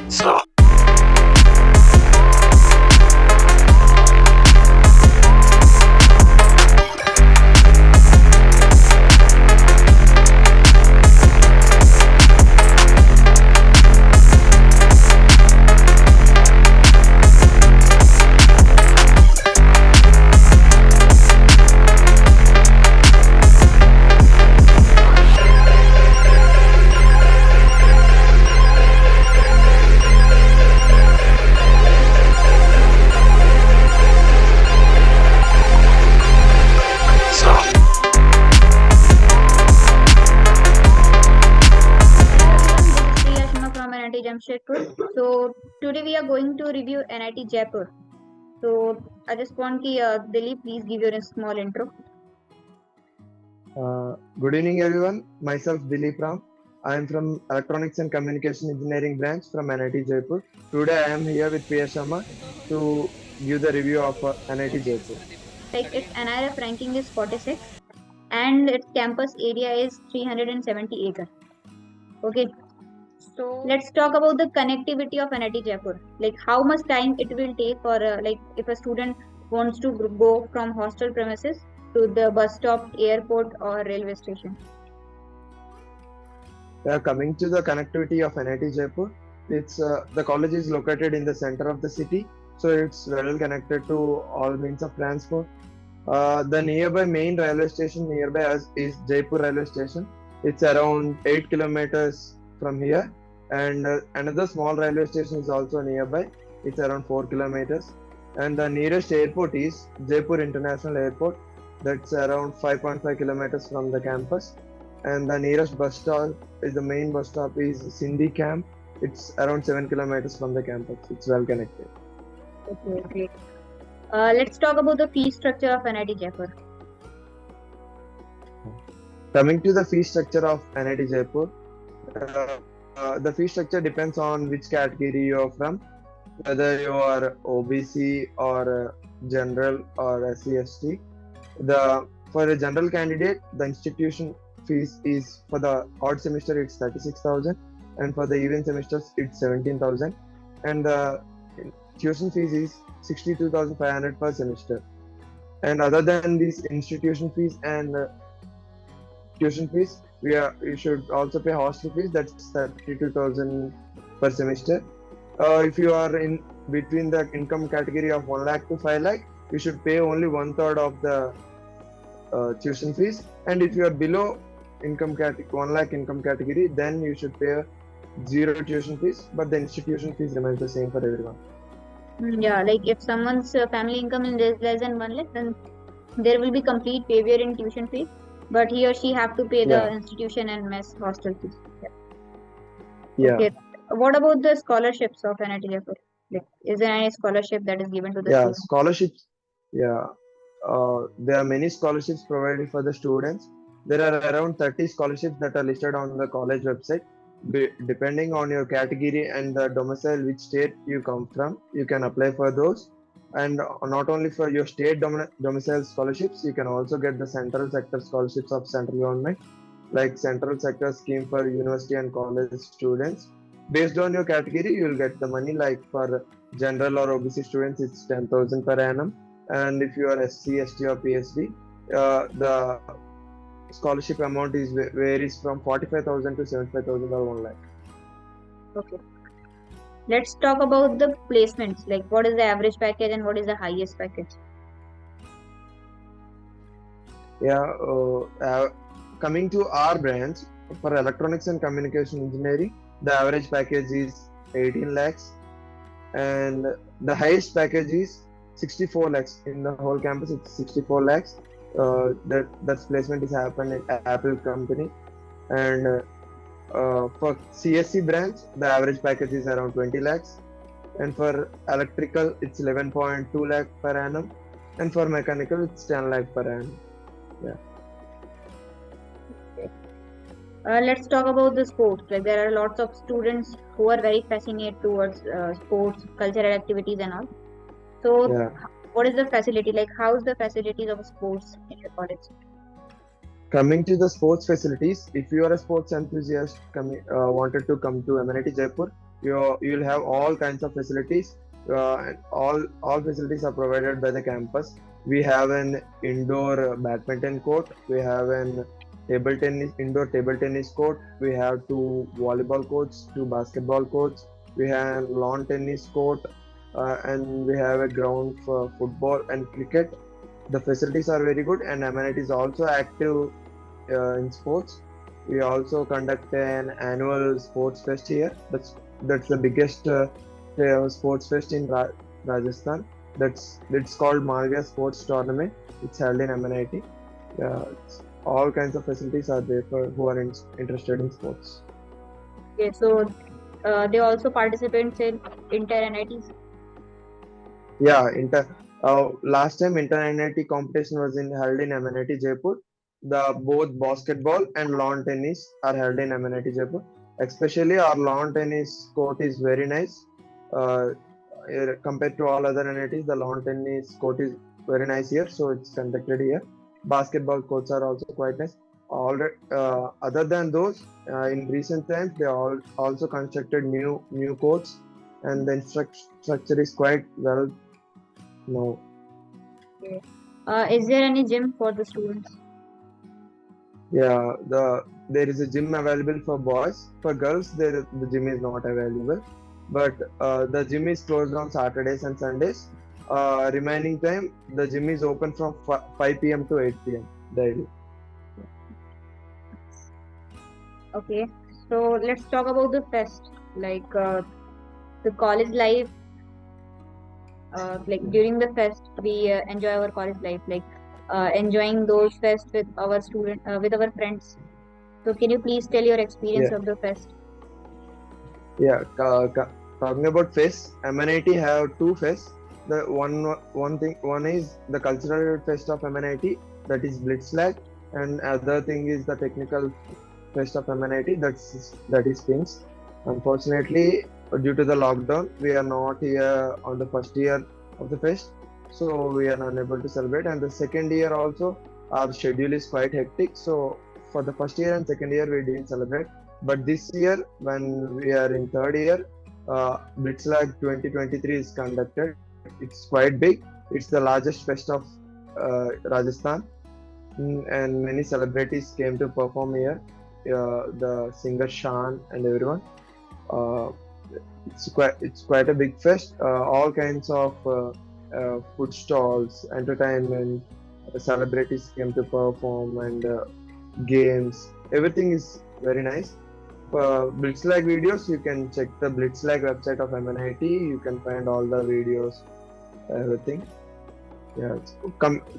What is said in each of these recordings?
So From NIT Jaipur. So today we are going to review NIT Jaipur. So I just want Dilip, please give your small intro. Good evening, everyone. Myself Dilip Ram. I am from Electronics and Communication Engineering branch from NIT Jaipur. Today I am here with Priya Sharma to give the review of NIT Jaipur. Like its NIRF ranking is 46 and its campus area is 370 acres. Okay. So let's talk about the connectivity of NIT Jaipur. Like how much time it will take for like if a student wants to go from hostel premises to the bus stop, airport or railway station. Coming to the connectivity of NIT Jaipur, it's the college is located in the center of the city, so it's well connected to all means of transport. The nearby main railway station nearby us is Jaipur railway station. It's around 8 kilometers from here, and another small railway station is also nearby. It's around 4 kilometers, and the nearest airport is Jaipur International Airport. That's around 5.5 kilometers from the campus, and the nearest bus stop is the main bus stop is Sindhi Camp. It's around 7 kilometers from the campus. It's well connected. Okay, great. Let's talk about the fee structure of NIT Jaipur. Coming to the fee structure of NIT Jaipur, the fee structure depends on which category you are from, whether you are OBC or general or SC/ST. For a general candidate, the institution fees is for the odd semester it's 36,000, and for the even semesters it's 17,000, and the tuition fees is 62,500 per semester. And other than these institution fees and tuition fees, you should also pay hostel fees. That's 32,000 per semester. If you are in between the income category of 1 lakh to 5 lakh, you should pay only 1/3 of the tuition fees. And if you are below 1 lakh income category, then you should pay 0 tuition fees, but the institution fees remains the same for everyone. Yeah, like if someone's family income is less than 1 lakh, then there will be complete waiver in tuition fee, but he or she have to pay the institution and mess hostel fees. Yeah. Okay. What about the scholarships of NIT Jaipur? Like, is there any scholarship that is given to the students? Scholarships. Yeah, there are many scholarships provided for the students. There are around 30 scholarships that are listed on the college website. Depending on your category and the domicile, which state you come from, you can apply for those. And not only for your state domicile scholarships, you can also get the central sector scholarships of central government, like central sector scheme for university and college students. Based on your category, you will get the money. Like for general or OBC students, it's 10,000 per annum, and if you are SC/ST or PhD, the scholarship amount varies from 45,000 to 75,000 or 1 lakh. Okay. Let's talk about the placements. Like, what is the average package and what is the highest package? Yeah, coming to our branch, for electronics and communication engineering, the average package is 18 lakhs, and the highest package is 64 lakhs. In the whole campus, it's 64 lakhs. That placement is happened at Apple company, and for CSC branch, the average package is around 20 lakhs, and for electrical, it's 11.2 lakh per annum, and for mechanical, it's 10 lakh per annum. Yeah. Let's talk about the sports. Like, there are lots of students who are very fascinated towards sports, cultural activities, and all. So, what is the facility? Like, how is the facilities of sports in your college? Coming to the sports facilities, if you are a sports enthusiast wanted to come to NIT Jaipur, you'll have all kinds of facilities. And all facilities are provided by the campus. We have an indoor badminton court. We have an indoor table tennis court. We have two volleyball courts, two basketball courts. We have lawn tennis court, and we have a ground for football and cricket. The facilities are very good, and amenities also active in sports. We also conduct an annual sports fest here. That's the biggest sports fest in Rajasthan. It's called Malviya Sports Tournament. It's held in MNIT. All kinds of facilities are there for who are interested in sports. Okay, so they also participate in inter NITs. Yeah, last time inter NIT competition was held in MNIT Jaipur. The both basketball and lawn tennis are held in MNIT Jaipur. Especially our lawn tennis court is very nice. Uh, Compared to all other NITs, the lawn tennis court is very nice here, so it's conducted here. Basketball courts are also quite nice. Other than those, in recent times they also constructed new courts, and the structure is quite well known. Okay. Is there any gym for the students? Yeah, there is a gym available for boys. For girls, the gym is not available. But the gym is closed on Saturdays and Sundays. Remaining time, the gym is open from 5 p.m. to 8 p.m. daily. Okay, so let's talk about the fest, like the college life. Like during the fest, we enjoy our college life, like enjoying those fests with our with our friends. So can you please tell your experience Yeah, of the fest? yeah. Talking about fest, MNIT have two fests. The one is the cultural fest of MNIT, that is Blitzlag, and other thing is the technical fest of MNIT, that is Things. Unfortunately, due to the lockdown, we are not here on the first year of the fest, so we are unable to celebrate. And the second year also, our schedule is quite hectic. So for the first year and second year, we didn't celebrate. But this year, when we are in third year, Blitzlag 2023 is conducted. It's quite big. It's the largest fest of Rajasthan. And many celebrities came to perform here. The singer Shan and everyone. Uh, it's quite a big fest. All kinds of food stalls, entertainment, celebrities came to perform, and games. Everything is very nice. Blitzlag videos, you can check the Blitzlag website of MNIT. You can find all the videos, everything. Yeah,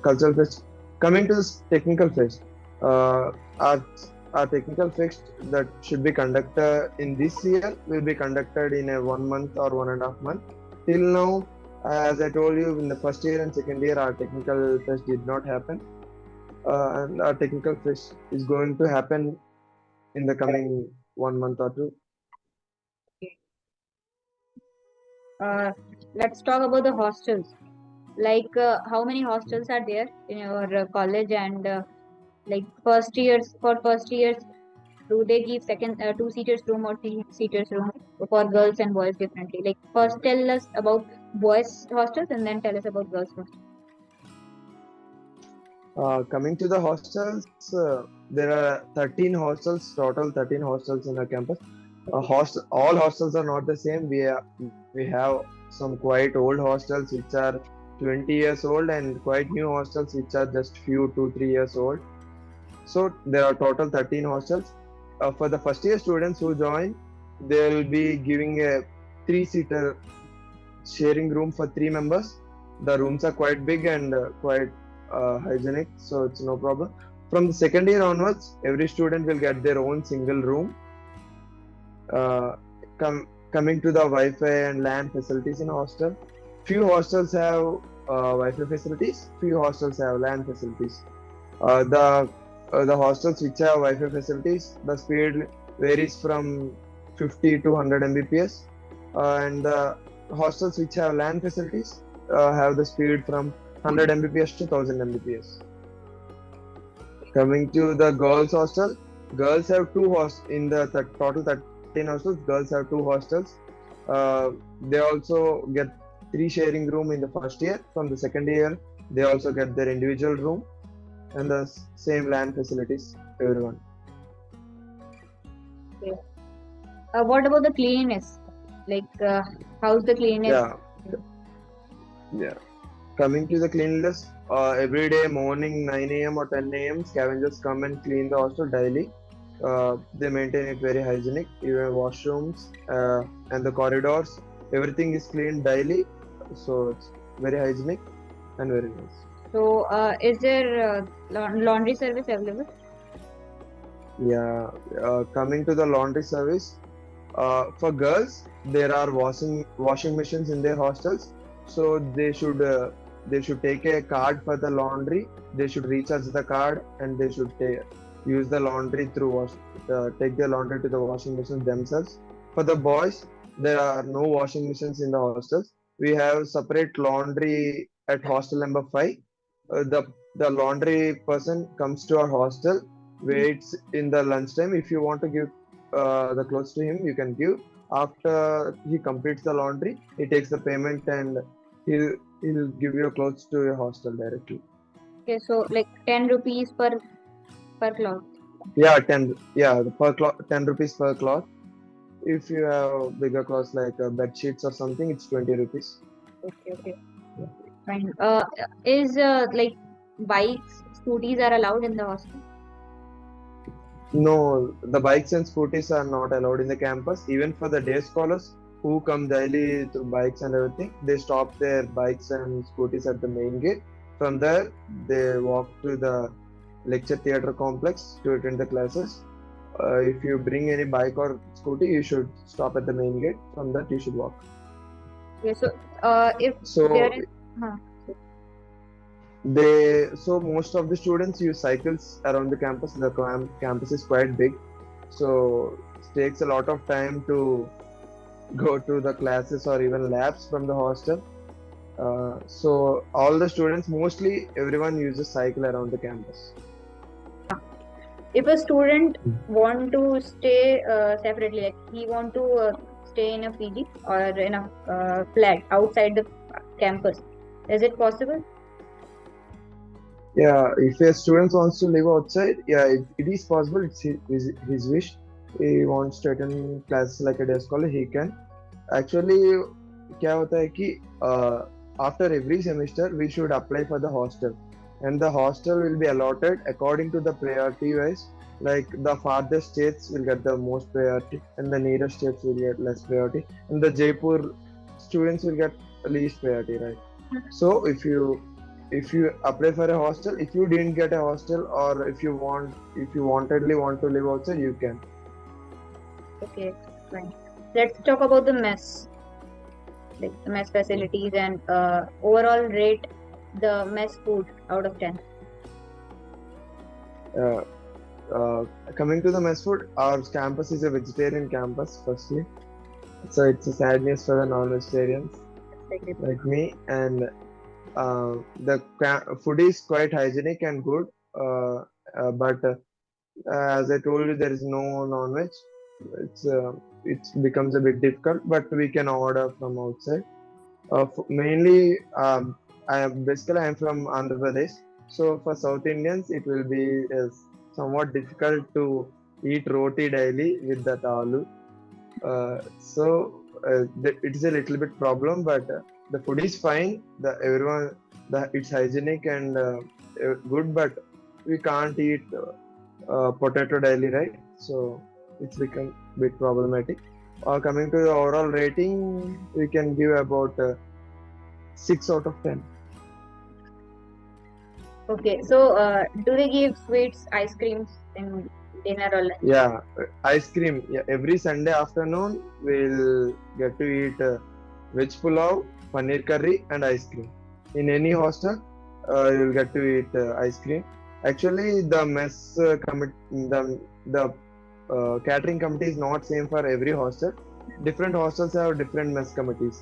cultural fest. Coming to this technical fest, our technical fest that should be conducted in this year will be conducted in a 1 month or 1.5 month. Till now, as I told you, in the first year and second year, our technical fest did not happen, and our technical fest is going to happen in the coming 1 month or two. Uh, let's talk about the hostels. Like how many hostels are there in your college, and like first years, do they give second two-seaters room or three-seaters room for girls and boys differently? Like first tell us about boys hostels and then tell us about girls hostels. Coming to the hostels, there are 13 hostels, total 13 hostels in our campus. All hostels are not the same. We have some quite old hostels which are 20 years old, and quite new hostels which are just few 2-3 years old. So there are total 13 hostels. For the first year students who join, they will be giving a 3-seater sharing room for 3 members. The rooms are quite big and quite hygienic, so it's no problem. From the second year onwards, every student will get their own single room. Coming to the Wi-Fi and LAN facilities in hostel, few hostels have Wi-Fi facilities, few hostels have LAN facilities. The hostels which have Wi-Fi facilities, the speed varies from 50 to 100 Mbps, and the hostels which have LAN facilities have the speed from 100 Mbps to 1000 Mbps. Coming to the girls hostel, girls have two hostels in the total 13 hostels. Girls have two hostels. They also get 3 sharing room in the first year. From the second year, they also get their individual room and the same land facilities. Everyone. Okay. What about the cleanliness? Like, how's the cleanliness? Yeah, yeah. Coming to the cleanliness, every day morning 9 a.m. or 10 a.m. scavengers come and clean the hostel daily. They maintain it very hygienic. Even washrooms and the corridors, everything is cleaned daily. So it's very hygienic and very nice. So, is there laundry service available? Yeah. Coming to the laundry service, for girls, there are washing machines in their hostels. So they should take a card for the laundry. They should recharge the card and they should use the laundry through take their laundry to the washing machines themselves. For the boys, there are no washing machines in the hostels. We have separate laundry at hostel number 5. The laundry person comes to our hostel, waits in the lunchtime. If you want to give the clothes to him, you can give. After he completes the laundry, he takes the payment and he'll give your clothes to your hostel directly. Okay, so like 10 rupees per cloth. Yeah, 10. Yeah, per cloth, 10 rupees per cloth. If you have bigger clothes like bed sheets or something, it's 20 rupees. Okay, okay, Yeah. fine. Is like bikes, scooties are allowed in the hostel? No, the bikes and scooters are not allowed in the campus. Even for the day scholars who come daily to bikes and everything, they stop their bikes and scooters at the main gate. From there, they walk to the lecture theatre complex to attend the classes. If you bring any bike or scooty, you should stop at the main gate. From that, you should walk. Okay, so if there So is, huh, most of the students use cycles around the campus. The campus is quite big, so it takes a lot of time to go to the classes or even labs from the hostel. So all the students, mostly everyone uses cycle around the campus. if a student want to stay separately, like he want to stay in a PG or in a flat outside the campus, is it possible? Yeah, if a student wants to live outside, yeah, it is possible. It's his wish. He wants to attend classes like a day scholar, he can. Actually, क्या होता है कि after every semester we should apply for the hostel, and the hostel will be allotted according to the priority wise. Like the farthest states will get the most priority, and the nearest states will get less priority, and the Jaipur students will get least priority, right? So if you apply for a hostel, if you didn't get a hostel, or if you wantedly want to live outside, you can. Okay, fine. Let's talk about the mess, like the mess facilities and overall rate the mess food out of 10. Uh, Coming to the mess food, our campus is a vegetarian campus, firstly. So it's a sad news for the non-vegetarians like me. And the food is quite hygienic and good. But as I told you, there is no non-veg. It becomes a bit difficult, but we can order from outside. Mainly, I am from Andhra Pradesh, so for South Indians it will be somewhat difficult to eat roti daily with that aloo. It is a little bit problem, but the food is fine. It's hygienic and good, but we can't eat potato daily, right? So it's become a bit problematic. Coming to the overall rating, we can give about 6 out of 10. Okay, so do they give sweets, ice creams in dinner or lunch? Yeah, ice cream. Yeah, every Sunday afternoon we'll get to eat veg pulao, paneer curry, and ice cream. In any hostel, you'll get to eat ice cream. Actually, the mess the catering committee is not same for every hostel. Different hostels have different mess committees.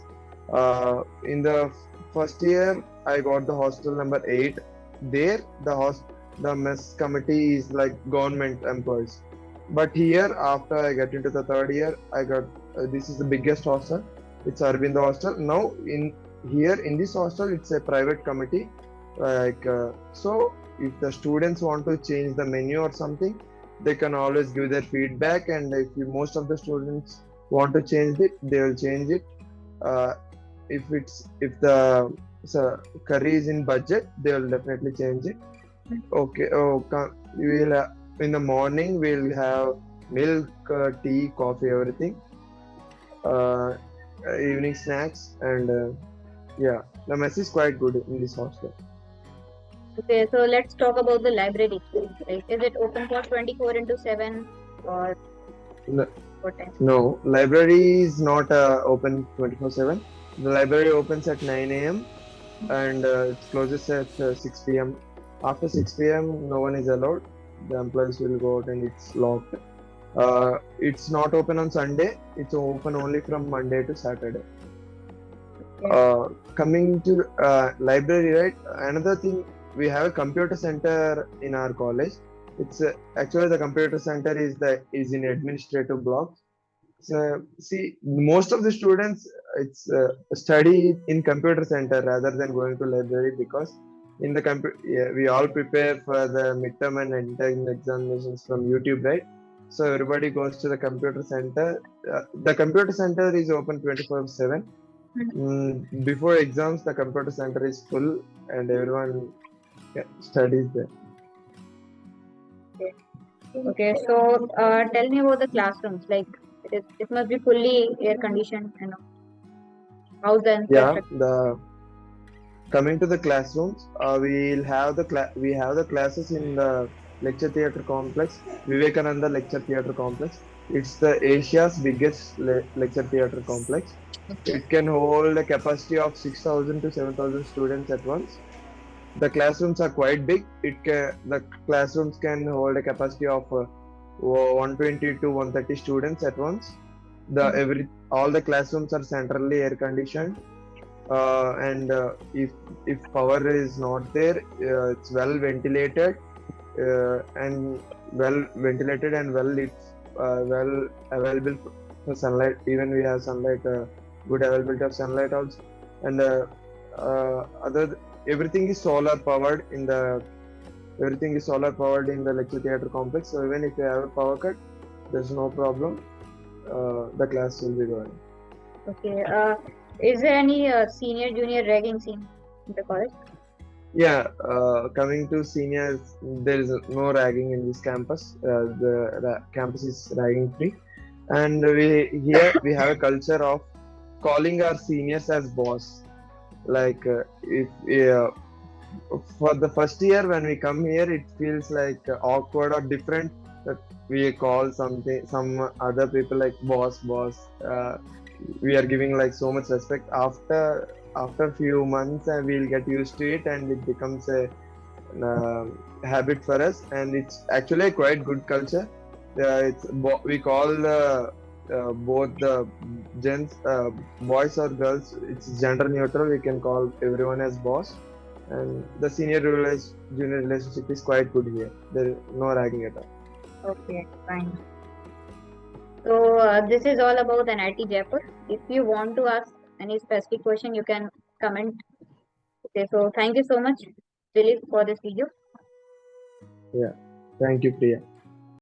In the first year, I got the hostel number 8. There, the mess committee is like government employees. But here, after I get into the third year, I got this is the biggest hostel. It's Arvind hostel. Now in this hostel, it's a private committee. So if the students want to change the menu or something, they can always give their feedback. And most of the students want to change it, they will change it. Uh, if the curry is in budget, they will definitely change it. Okay. We will in the morning we'll have milk, tea, coffee, everything. Uh, Evening snacks and yeah, the mess is quite good in this hostel. Okay, so let's talk about the library. Like, is it open for 24 into 7 or No, what time? no, library is not open 24/7. The library opens at 9 a.m. and it closes at 6 p.m. After 6 p.m., no one is allowed. The employees will go out and it's locked. It's not open on Sunday. It's open only from Monday to Saturday. Coming to library, right? Another thing, we have a computer center in our college. It's actually the computer center is in administrative block. So see, most of the students it's study in computer center rather than going to library because in the computer we all prepare for the midterm and end examinations from YouTube, right? So everybody goes to the computer center. The computer center is open 24/7. Before exams, the computer center is full and everyone studies there. Okay, so tell me about the classrooms. Like, it must be fully air conditioned, you know. How's the Yeah, infrastructure? the coming to the classrooms, we have the classes in the lecture theatre complex, Vivekananda Lecture Theatre Complex. It's the Asia's biggest lecture theatre complex. It can hold a capacity of 6,000 to 7,000 students at once. The classrooms are quite big. The classrooms can hold a capacity of 120 to 130 students at once. All the classrooms are centrally air conditioned, and if power is not there, it's well ventilated and well lit, well available for sunlight. Even we have sunlight, good availability of sunlight also, and other everything is solar powered in the lecture theatre complex. So even if you have a power cut, there's no problem. The class will be going. Okay, is there any senior junior ragging scene in the college? Yeah, coming to seniors, there is no ragging in this campus. The campus is ragging free, and we have a culture of calling our seniors as boss. Like if for the first year when we come here, it feels like awkward or different that we call some other people like boss. We are giving like so much respect. After a few months, and we'll get used to it, and it becomes a uh, habit for us, and it's actually a quite good culture. We call both the gents, boys or girls. It's gender neutral. We can call everyone as boss, and the junior relationship is quite good here. There is no ragging at all. Okay, fine. So this is all about NIT Jaipur. If you want to ask any specific question, you can comment. Okay, so thank you so much, Dilip, for this video. Yeah, thank you, Priya.